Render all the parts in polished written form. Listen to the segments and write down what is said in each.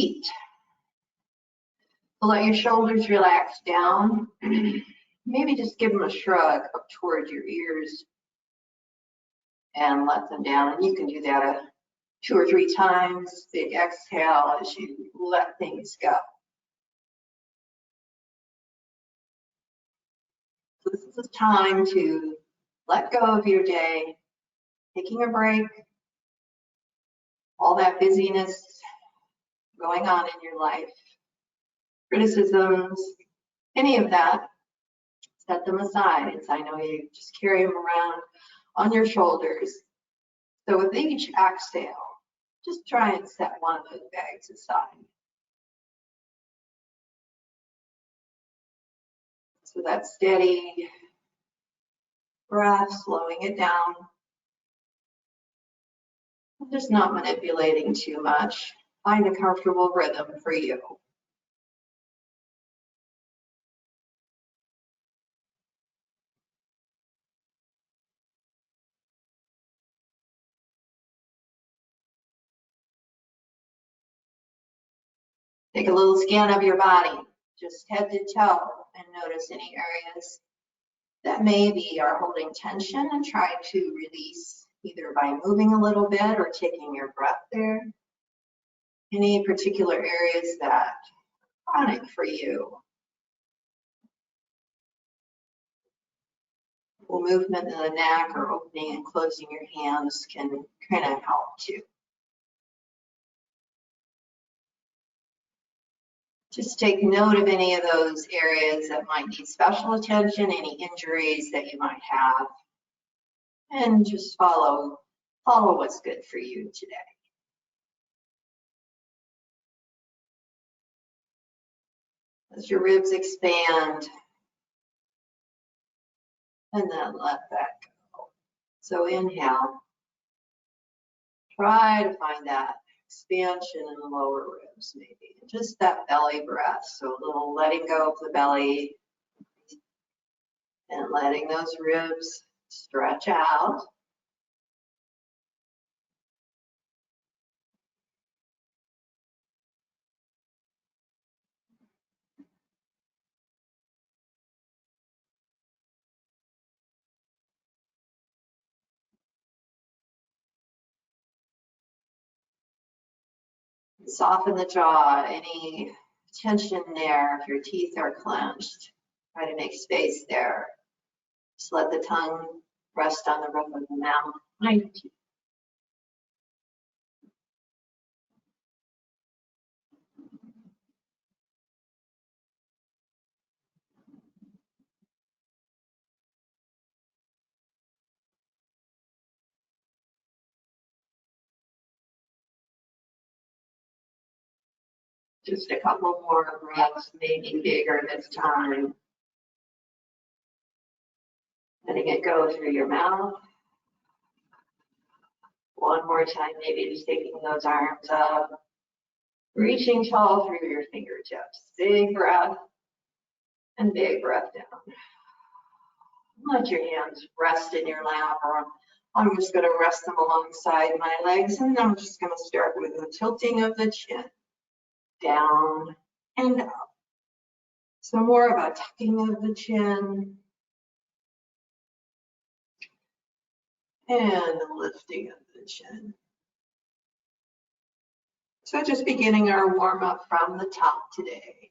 feet. So let your shoulders relax down. Maybe just give them a shrug up towards your ears and let them down. And you can do that 2 or 3 times. Big exhale as you let things go. So this is a time to let go of your day, taking a break, all that busyness going on in your life, criticisms, any of that, set them aside. I know you just carry them around on your shoulders. So with each exhale, just try and set one of those bags aside. So that steady breath, slowing it down. Just not manipulating too much. Find a comfortable rhythm for you. Take a little scan of your body, just head to toe, and notice any areas that maybe are holding tension, and try to release either by moving a little bit or taking your breath there. Any particular areas that are chronic for you. Well, movement in the neck or opening and closing your hands can kind of help too. Just take note of any of those areas that might need special attention, any injuries that you might have, and just follow what's good for you today. As your ribs expand, and then let that go. So inhale, try to find that expansion in the lower ribs, maybe just that belly breath. So a little letting go of the belly and letting those ribs stretch out. Soften the jaw, any tension there, if your teeth are clenched, try to make space there. Just let the tongue rest on the roof of the mouth. Just a couple more breaths, maybe bigger this time. Letting it go through your mouth. One more time, maybe just taking those arms up, reaching tall through your fingertips. Big breath and big breath down. Let your hands rest in your lap, or I'm just going to rest them alongside my legs, and I'm just going to start with the tilting of the chin. Down and up. So more of a tucking of the chin and lifting of the chin. So just beginning our warm up from the top today.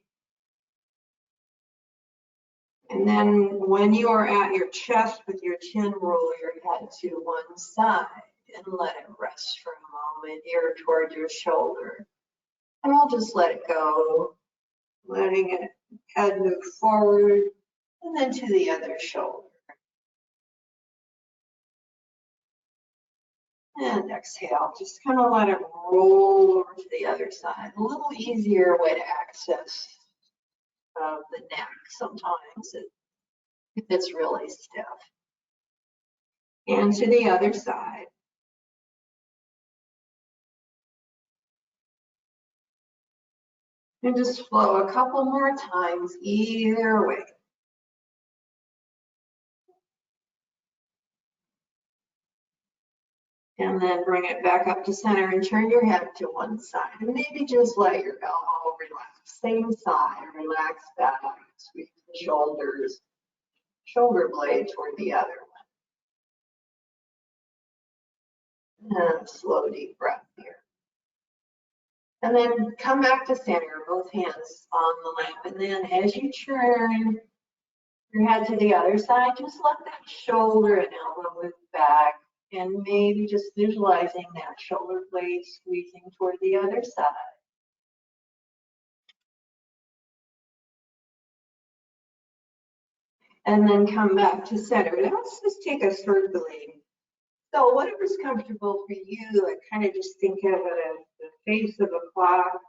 And then when you are at your chest with your chin, roll your head to one side and let it rest for a moment, ear toward your shoulder. And I'll just let it go, letting it head move forward and then to the other shoulder. And exhale, just kind of let it roll over to the other side. A little easier way to access the neck sometimes if it's really stiff. And to the other side. And just flow a couple more times either way. And then bring it back up to center and turn your head to one side. And maybe just let your elbow relax. Same side, relax back, squeeze the shoulders, shoulder blade toward the other one. And slow, deep breath here. And then come back to center, both hands on the lap. And then as you turn your head to the other side, just let that shoulder and elbow move back. And maybe just visualizing that shoulder blade squeezing toward the other side. And then come back to center. Now let's just take a circling. So whatever's comfortable for you, I kind of just think of it as the face of a clock.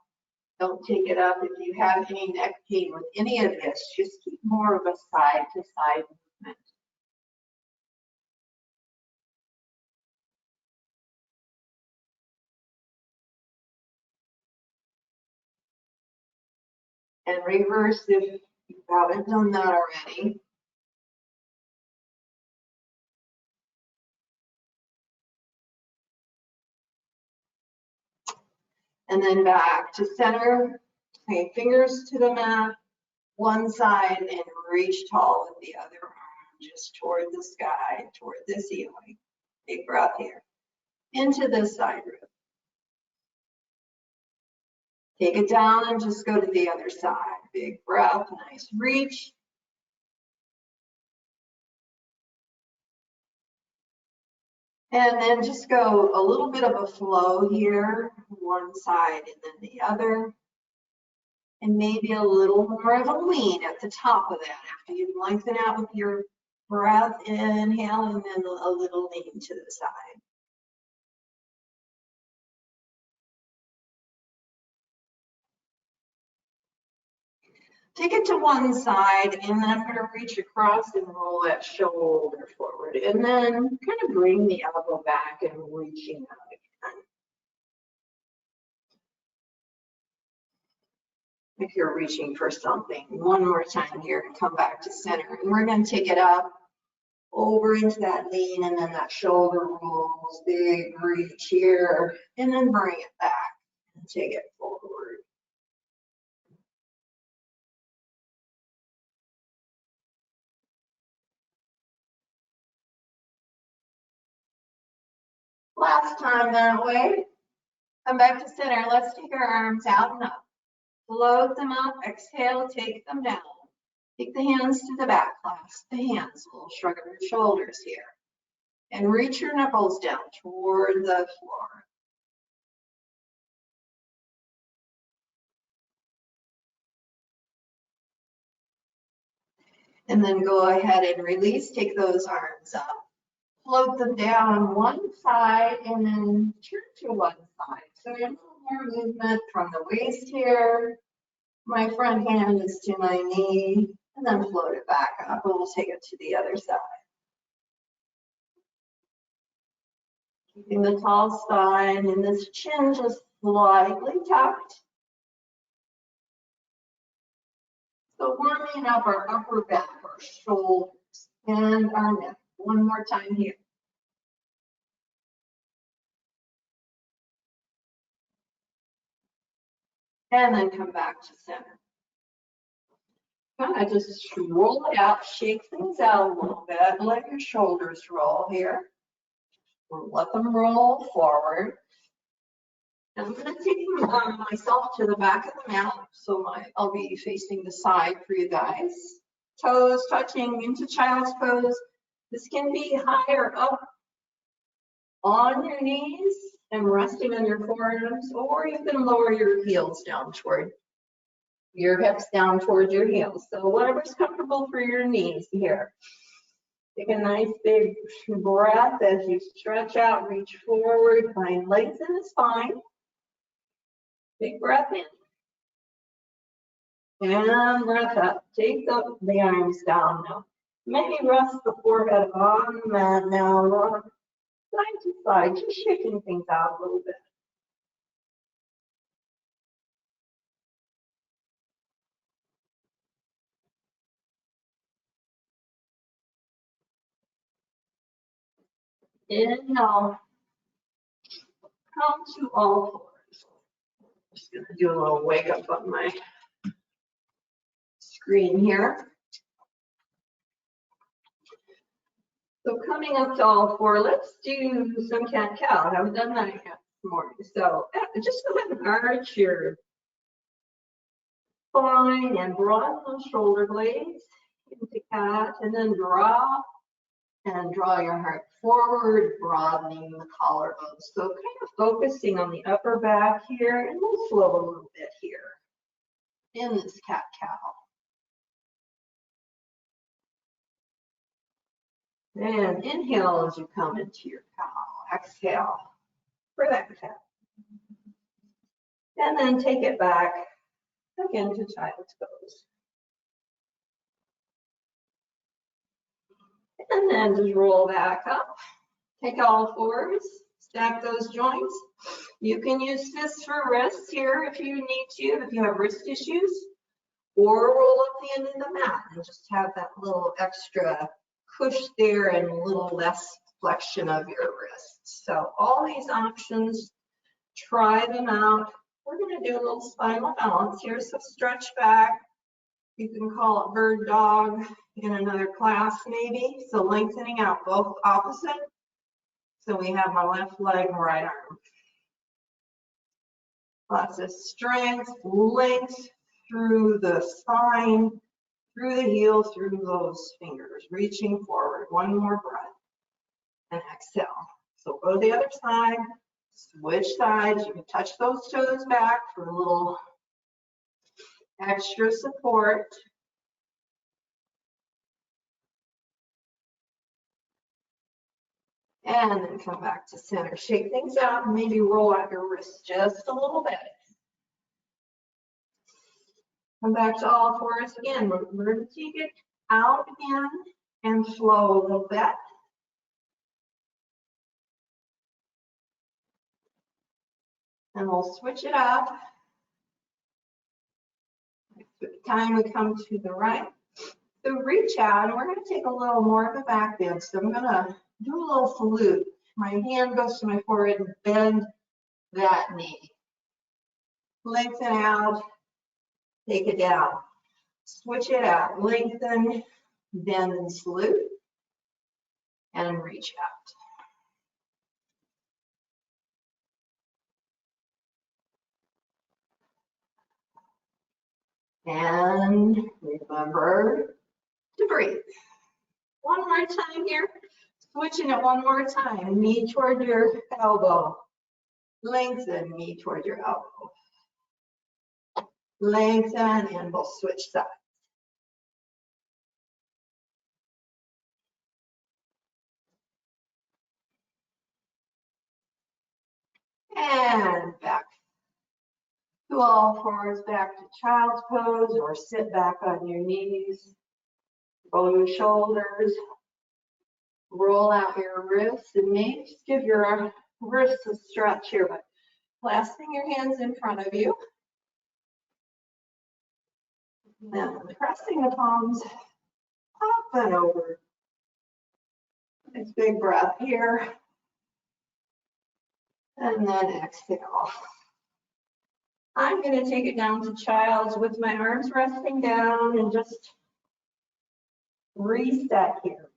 Don't take it up. If you have any neck pain with any of this, just keep more of a side to side movement. And reverse if you haven't done that already. And then back to center, bring fingers to the mat, one side, and reach tall with the other arm, just toward the sky, toward the ceiling. Big breath here. Into this side rib. Take it down and just go to the other side. Big breath, nice reach. And then just go a little bit of a flow here, one side and then the other. And maybe a little more of a lean at the top of that after you lengthen out with your breath, inhale, and then a little lean to the side. Take it to one side, and then I'm going to reach across and roll that shoulder forward. And then kind of bring the elbow back and reaching out again. If you're reaching for something, one more time here and come back to center. And we're going to take it up, over into that lean, and then that shoulder rolls, big reach here, and then bring it back and take it forward. Last time that way. Come back to center. Let's take our arms out and up. Float them up. Exhale, take them down. Take the hands to the back. Clasp the hands. A little shrug of your shoulders here. And reach your knuckles down toward the floor. And then go ahead and release. Take those arms up. Float them down one side and then turn to one side. So a little more movement from the waist here. My front hand is to my knee, and then float it back up. We'll take it to the other side. Keeping the tall spine and this chin just slightly tucked. So warming up our upper back, our shoulders, and our neck. One more time here. And then come back to center. Kind of just roll it out, shake things out a little bit, let your shoulders roll here. Let them roll forward. And I'm going to take myself to the back of the mat, so I'll be facing the side for you guys. Toes touching into child's pose. This can be higher up on your knees and resting on your forearms, or you can lower your heels down toward your hips, down toward your heels. So whatever's comfortable for your knees here. Take a nice big breath as you stretch out, reach forward, find legs in the spine. Big breath in. And breath up. Take the arms down now. Maybe rest the forehead on the mat now. Rock side to side, just shaking things out a little bit. Inhale. come to all fours. Just gonna do a little wake up on my screen here. So coming up to all four, let's do some cat-cow. I haven't done that yet this morning. So just go ahead and arch your spine and broaden those shoulder blades into cat, and then draw your heart forward, broadening the collarbone. So kind of focusing on the upper back here, and we'll flow a little bit here in this cat-cow. And inhale as you come into your cow. Exhale for that cat. And then take it back again to child's pose. And then just roll back up. Take all fours, stack those joints. You can use fists for wrists here if you need to, if you have wrist issues, or roll up the end of the mat and just have that little extra push there and a little less flexion of your wrists. So all these options, try them out. We're going to do a little spinal balance here. So stretch back. You can call it bird dog in another class maybe. So lengthening out both opposite. So we have my left leg and right arm. Lots of strength, length through the spine, through the heel, through those fingers, reaching forward. One more breath and exhale. So go to the other side, switch sides. You can touch those toes back for a little extra support. And then come back to center. Shake things out and maybe roll out your wrists just a little bit. Come back to all fours again. We're going to take it out again and flow a little bit. And we'll switch it up. Time we come to the right. So reach out, and we're going to take a little more of a back bend. So I'm going to do a little salute. My hand goes to my forehead and bend that knee. Lengthen out. Take it down. Switch it out. Lengthen, bend, and salute. And reach out. And remember to breathe. One more time here. Switching it one more time. Knee toward your elbow. Lengthen, knee toward your elbow. Lengthen, and we'll switch sides. And back to all fours, back to child's pose, or sit back on your knees. Roll your shoulders. Roll out your wrists, and maybe just give your wrists a stretch here by clasping your hands in front of you. Then pressing the palms up and over. Nice big breath here. And then exhale. I'm going to take it down to child's with my arms resting down and just reset here.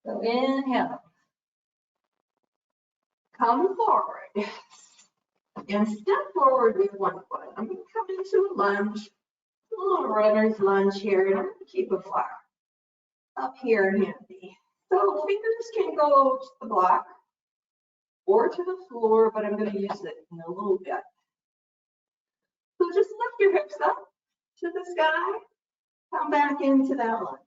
So inhale. Come forward. And step forward with one foot. I'm going to come into a lunge. A little runner's lunge here, and I'm going to keep a block up here handy. So fingers can go to the block or to the floor, but I'm going to use it in a little bit. So just lift your hips up to the sky, come back into that lunge.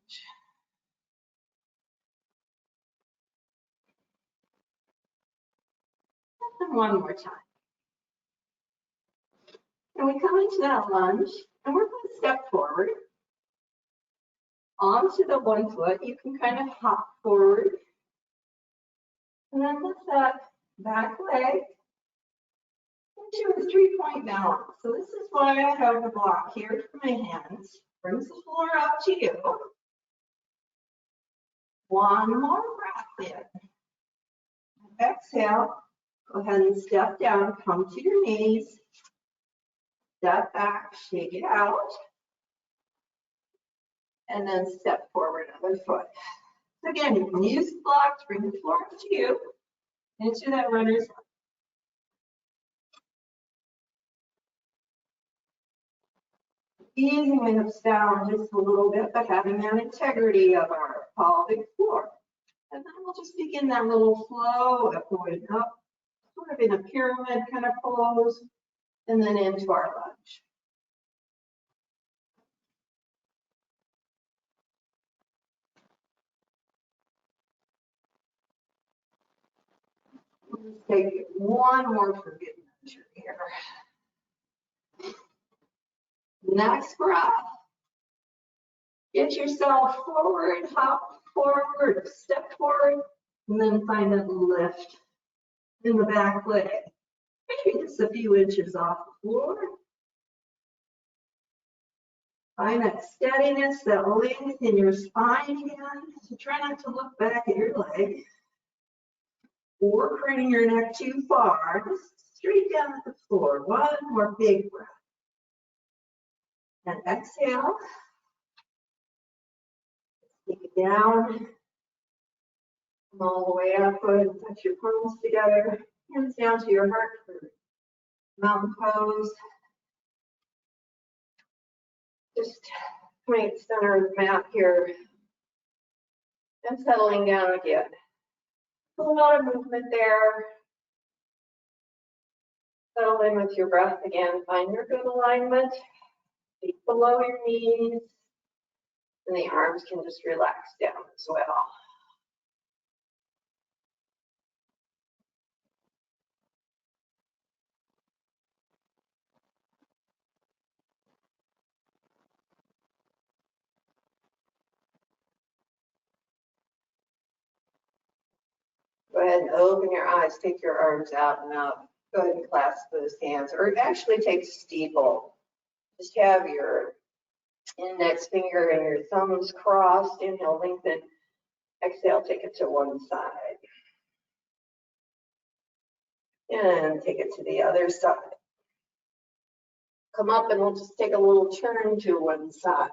And one more time. And we come into that lunge, and we're going to step forward onto the one foot. You can kind of hop forward. And then lift that back leg into a 3-point balance. So this is why I have the block here for my hands. Brings the floor up to you. One more breath in. Exhale. Go ahead and step down, come to your knees. Step back, shake it out. And then step forward other foot. So again, you can use the blocks, bring the floor up to you, into that runner's lunge. Easing the hips down just a little bit, but having that integrity of our pelvic floor. And then we'll just begin that little flow of going up, sort of in a pyramid kind of pose, and then into our lunge. We'll just take one more forget measure here. Next breath. Get yourself forward, hop forward, step forward, and then find that lift in the back leg. Maybe just a few inches off the floor. Find that steadiness, that length in your spine again. So try not to look back at your leg or craning your neck too far. Just straight down at the floor. One more big breath. And exhale. Take it down. Come all the way up. Go ahead and touch your palms together. Hands down to your heart for mountain pose. Just coming to the center of the mat here. And settling down again. A lot of movement there. Settle in with your breath again. Find your good alignment. Feet below your knees. And the arms can just relax down as well. Go ahead and open your eyes, take your arms out and up. Go ahead and clasp those hands, or actually take steeple. Just have your index finger and your thumbs crossed. Inhale, lengthen. Exhale, take it to one side. And take it to the other side. Come up and we'll just take a little turn to one side.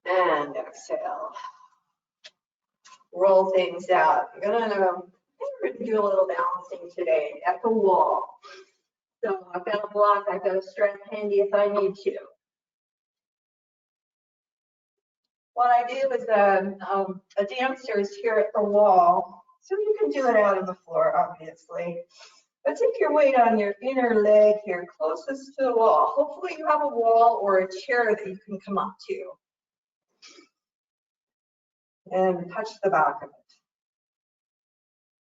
And exhale. Roll things out. I think we're gonna do a little balancing today at the wall. So I've got a block, I've got a strap handy if I need to. What I do is a dancer is here at the wall, so you can do it out on the floor, obviously. But take your weight on your inner leg here, closest to the wall. Hopefully you have a wall or a chair that you can come up to. And touch the back of it.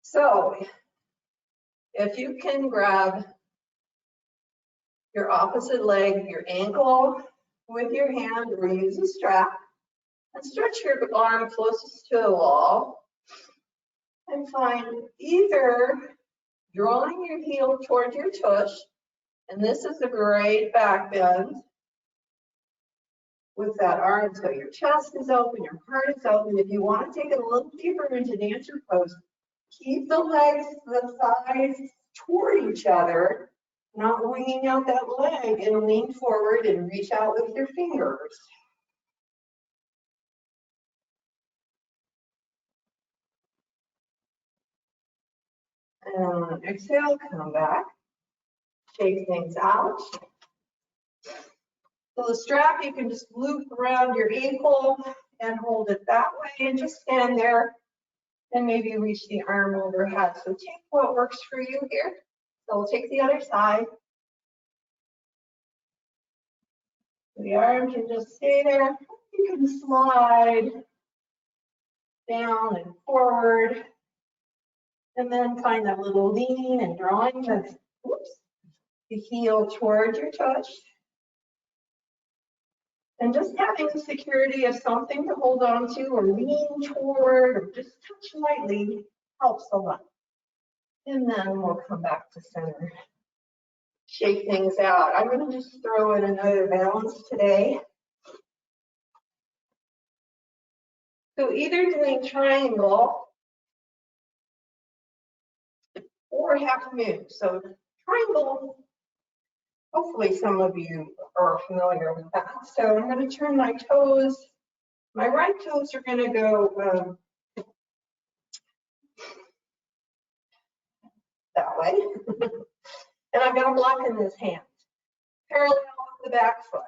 So, if you can grab your opposite leg, your ankle with your hand, or use a strap, and stretch your arm closest to the wall, and find either drawing your heel toward your tush, and this is a great back bend, with that arm so your chest is open, your heart is open. If you want to take it a little deeper into dancer pose, keep the legs, the thighs toward each other, not winging out that leg, and lean forward and reach out with your fingers. And exhale, come back, shake things out. So the strap, you can just loop around your ankle and hold it that way and just stand there and maybe reach the arm overhead. So take what works for you here. So we'll take the other side. The arm can just stay there. You can slide down and forward. And then find that little lean and drawing the heel towards your touch. And just having the security of something to hold on to or lean toward or just touch lightly helps a lot. And then we'll come back to center. Shake things out. I'm going to just throw in another balance today. So either doing triangle or half moon. So triangle, hopefully some of you are familiar with that. So I'm going to turn my toes. My right toes are going to go that way. And I've got a block in this hand, parallel with the back foot.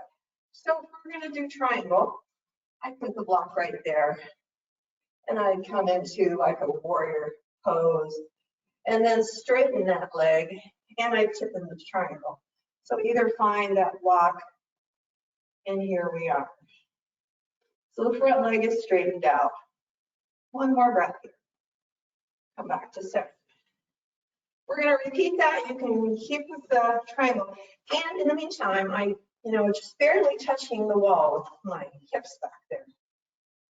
So if we're going to do triangle, I put the block right there. And I'd come into like a warrior pose. And then straighten that leg, and I tip in the triangle. So either find that block, and here we are. So the front leg is straightened out. One more breath here. Come back to center. We're going to repeat that. You can keep with the triangle. And in the meantime, just barely touching the wall with my hips back there.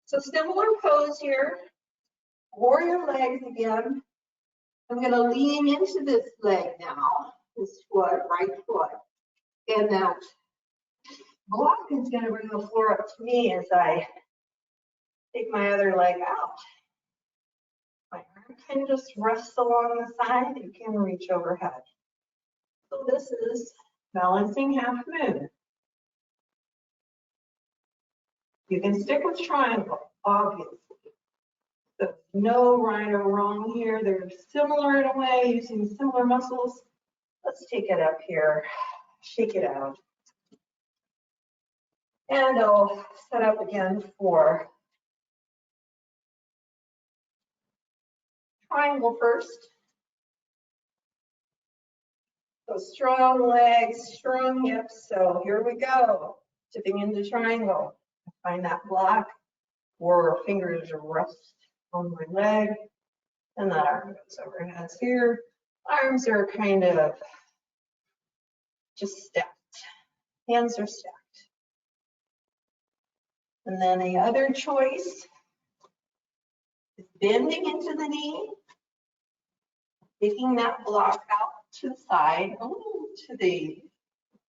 So similar pose here. Warrior legs again. I'm going to lean into this leg now, this foot, right foot. And that block is going to bring the floor up to me as I take my other leg out. My arm can just rest along the side. You can reach overhead. So this is balancing half moon. You can stick with triangle, obviously. There's no right or wrong here. They're similar in a way, using similar muscles. Let's take it up here, shake it out. And I'll set up again for triangle first. So strong legs, strong hips. So here we go, tipping into triangle. Find that block or fingers rest on my leg, and that arm goes overhead here. Arms are kind of just stacked. Hands are stacked. And then the other choice is bending into the knee, taking that block out to the side, to the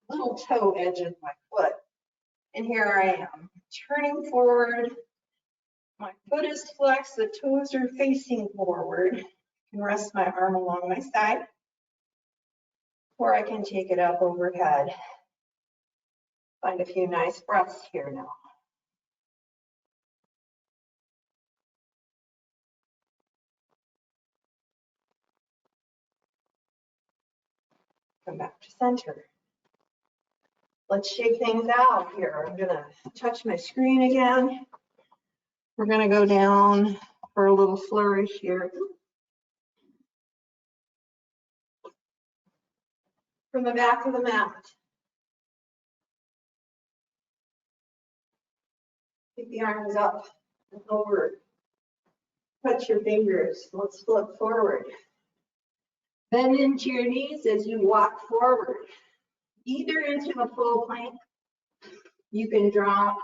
little toe edge of my foot. And here I am, turning forward. My foot is flexed, the toes are facing forward. I can rest my arm along my side, or I can take it up overhead. Find a few nice breaths here now. Come back to center. Let's shake things out here. I'm gonna touch my screen again. We're gonna go down for a little flourish here. From the back of the mat. Keep the arms up and over. Touch your fingers. Let's flip forward. Bend into your knees as you walk forward, either into a full plank. You can drop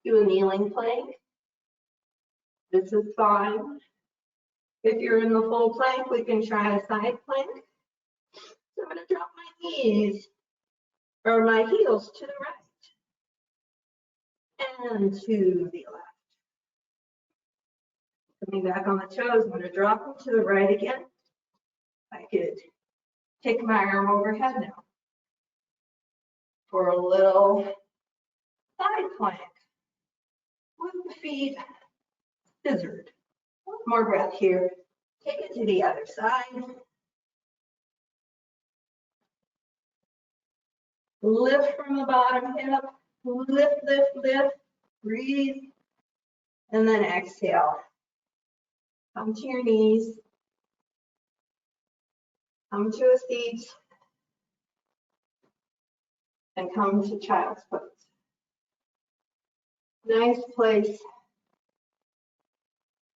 to a kneeling plank. This is fine. If you're in the full plank, we can try a side plank. So I'm going to drop my knees or my heels to the right and to the left. Coming back on the toes, I'm going to drop them to the right again. I could take my arm overhead now for a little side plank with the feet scissored. One more breath here. Take it to the other side. Lift from the bottom hip. Lift, lift, lift. Breathe. And then exhale. Come to your knees. Come to a seat. And come to child's pose. Nice place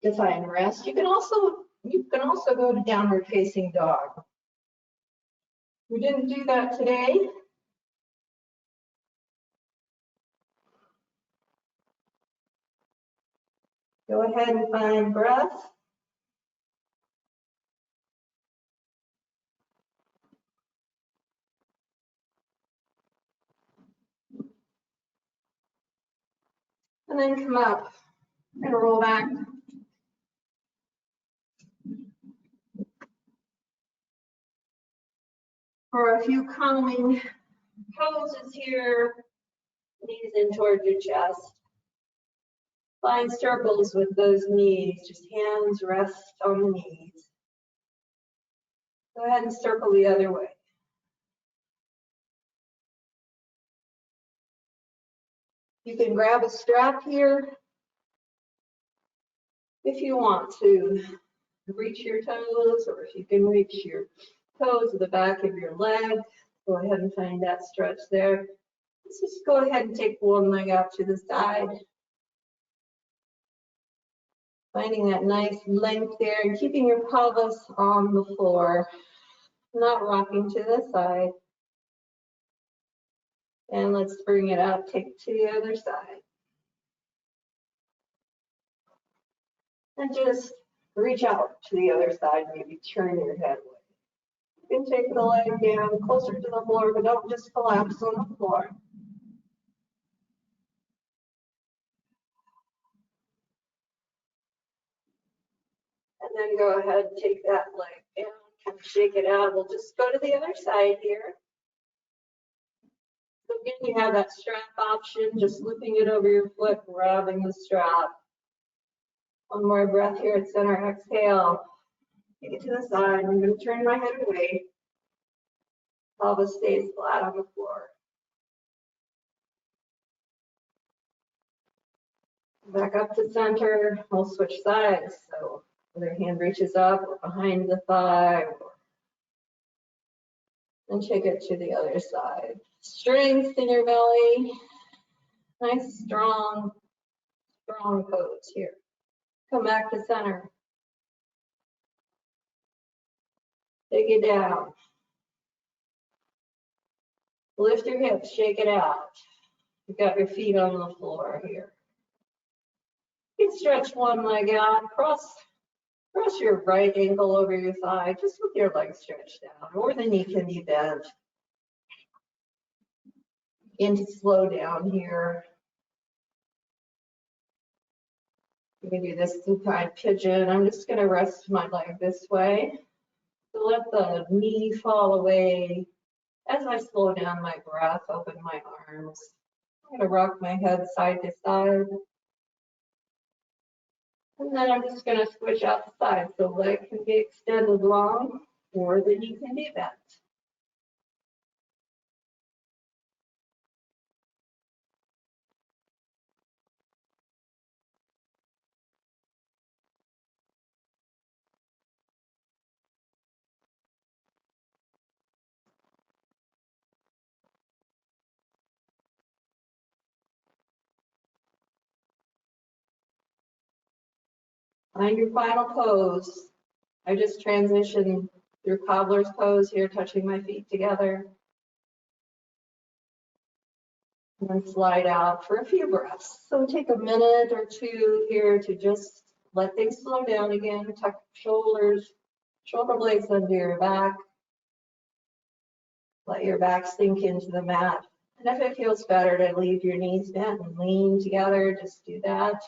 to find rest. You can also go to downward facing dog. We didn't do that today. Go ahead and find breath. And then come up and roll back. For a few calming poses here, knees in towards your chest. Find circles with those knees, just hands rest on the knees. Go ahead and circle the other way. You can grab a strap here if you want to reach your toes, or if you can reach your toes to the back of your leg. Go ahead and find that stretch there. Let's just go ahead and take one leg out to the side. Finding that nice length there and keeping your pelvis on the floor, not rocking to the side. And let's bring it up, take it to the other side. And just reach out to the other side, maybe turn your head away. You can take the leg down closer to the floor, but don't just collapse on the floor. And then go ahead and take that leg down, kind of shake it out. We'll just go to the other side here. So again, you have that strap option, just looping it over your foot, grabbing the strap. One more breath here at center, exhale. Take it to the side. I'm going to turn my head away. Pelvis stays flat on the floor. Back up to center. We'll switch sides. So other hand reaches up or behind the thigh, and take it to the other side. Strength in your belly. Nice, strong pose here. Come back to center. Take it down. Lift your hips, shake it out. You've got your feet on the floor here. You can stretch one leg out, cross your right ankle over your thigh, just with your leg stretched out, or the knee can be bent. Begin to slow down here. You can do this supine pigeon. I'm just going to rest my leg this way. So let the knee fall away. As I slow down my breath, open my arms. I'm going to rock my head side to side. And then I'm just going to switch out the side. So leg can be extended long, or the knee can be bent. Find your final pose. I just transitioned through cobbler's pose here, touching my feet together. And then slide out for a few breaths. So take a minute or two here to just let things slow down again. Tuck shoulders, shoulder blades under your back. Let your back sink into the mat. And if it feels better to leave your knees bent and lean together, just do that.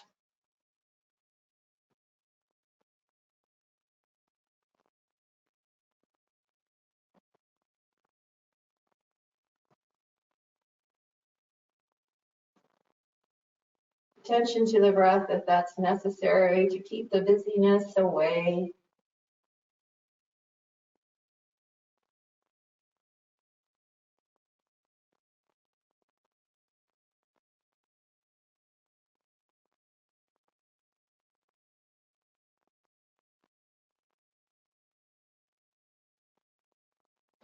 Attention to the breath if that's necessary to keep the busyness away.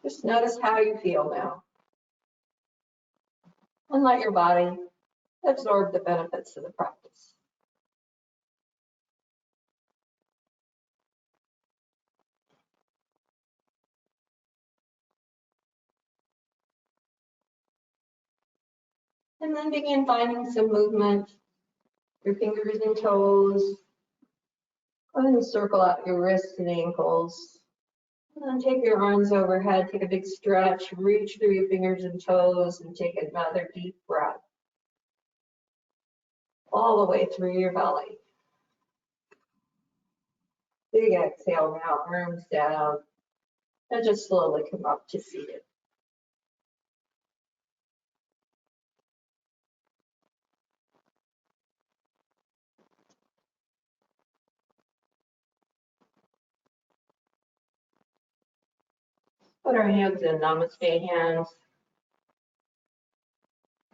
Just notice how you feel now. And let your body absorb the benefits of the practice. And then begin finding some movement, your fingers and toes. Go ahead and circle out your wrists and ankles. And then take your arms overhead, take a big stretch, reach through your fingers and toes, and take another deep breath. all the way through your belly. Big exhale now, arms down, and just slowly come up to seated. Put our hands in namaste hands.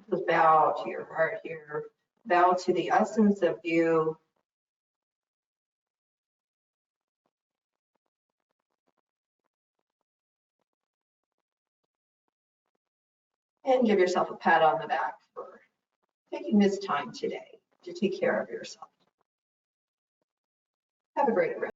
Just bow to your heart here. Bow to the essence of you. And give yourself a pat on the back for taking this time today to take care of yourself. Have a great rest.